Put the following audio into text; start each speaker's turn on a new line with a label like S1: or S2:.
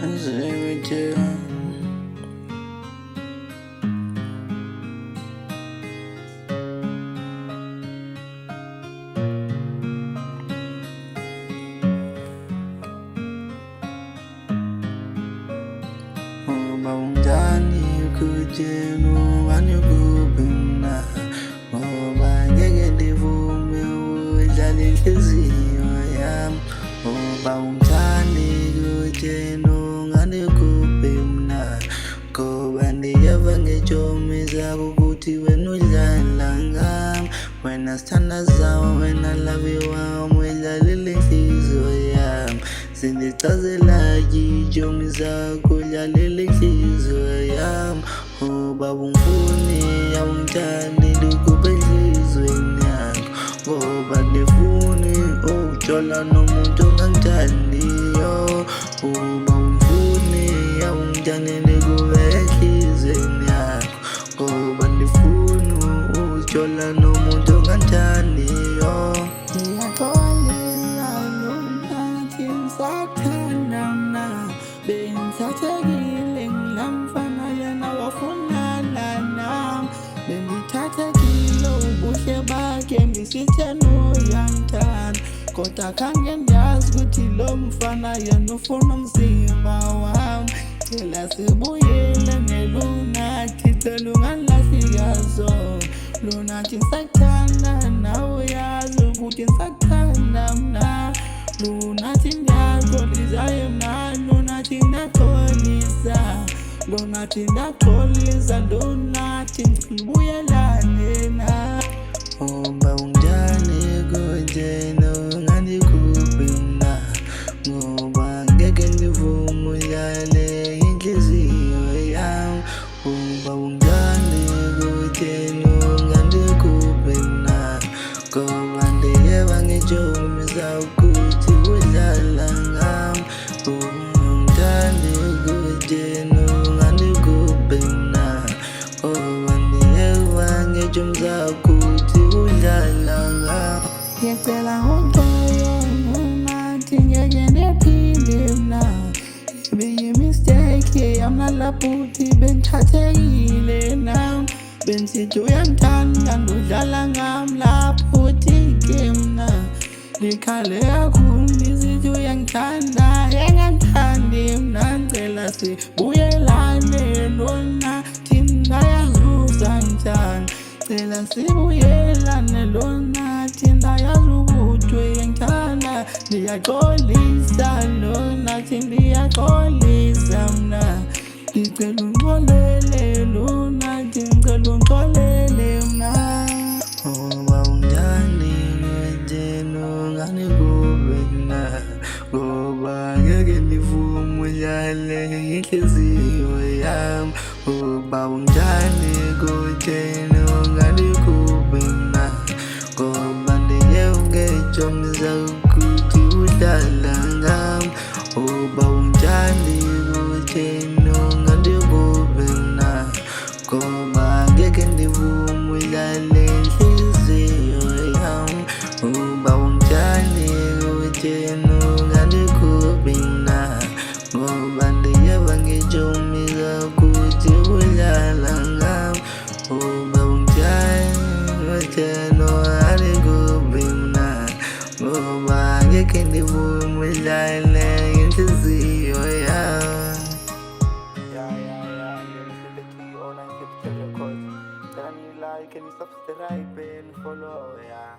S1: I say with you. Baunjani kujenu wanugubina Oba ngeke ndivume udlale inhliziyo yami Baunjani kujenu wanugubina Ngoba ndiyeva ngejomisa ukuthi wena udlala ngami Wena sithanda zawo, wena laviwa udlalile inhliziyo yami Sindichazela ijomisa kudlalela inhliziyo yami Baba ungifuni awungithandi ndikuphe enhliziyweni yakho Ngoba ndifuni ukujola nomuntu ongangithandiyo Baba ungifuni awungithandi ndikuphe enhliziyweni yakho Ngoba ndifuni ukujola nomuntu ongangithandiyo Bengithathekile ngilamfana yena wafunana nami Bengithathekile ubuhle bakhe ngisithena uyangithanda Kodwa khange ngiyazi ukuthi lo mfana yena ufuna umzimba wami Cela sibuyele ngelunathi cela ungangilahli yazona Lunathi ngisakuthanda nawe uyazi ukuthi ngisakuthanda mna Lunathi ngiyakholisa mna Lunathi ngiyakholisa Lunathi ngiyakholisa Lunathi ngibuyelane na Ngoba unjani kujena ungandikuphi mna Ngoba ngeke ndivume udlale inhliziyo yami Ngoba unjani kujena ungandikuphi mna Ngoba ndiyeva ngejomisa ukuthi udlala ngami Ungithandi kujena ungandikuphi mna Ngoba ndiyeva ngejomisa ukuthi udlala ngami Ngiyacela uxolo Lunathi ngeke ndiphinde mna Ibiyimistake yamnalabuthi bengithathekile nami Bensithi uyangithanda ndudlala ngami lapho uthi-ke mna Likhale kakhulu lisithi uyangithanda engangithandi mna Ngicela sibuyelane Lunathi ndayazi uzangithanda Cela sibuyelane Lunathi ndayazi ukuthi uyangithanda Ndiyaxolisa Lunathi ndiyaxolisa mna Ngicela ungixolele Lunathi ngicela ungixolele mna Ngoba unjani kujena ungandikuphi mna Ngoba ngeke ndivume udlale inhliziyo yami Ngoba unjani kujena ungandikuphi mna Ngoba ndiyeva ngejomisa ukuthi udlala ngami Ngoba unjani kujena ungandikuphi mna Ngoba ngeke ndivume udlale inhliziyo yami Ngoba unjani kujena ungandikuphi mna Ngoba ndiyeva ngejomisa ukuthi udlala ngami Ngoba unjani kujena ungandikuphi mna Ngoba ngeke ndivume udlale inhliziyo yami Can you like and subscribe and follow, yeah.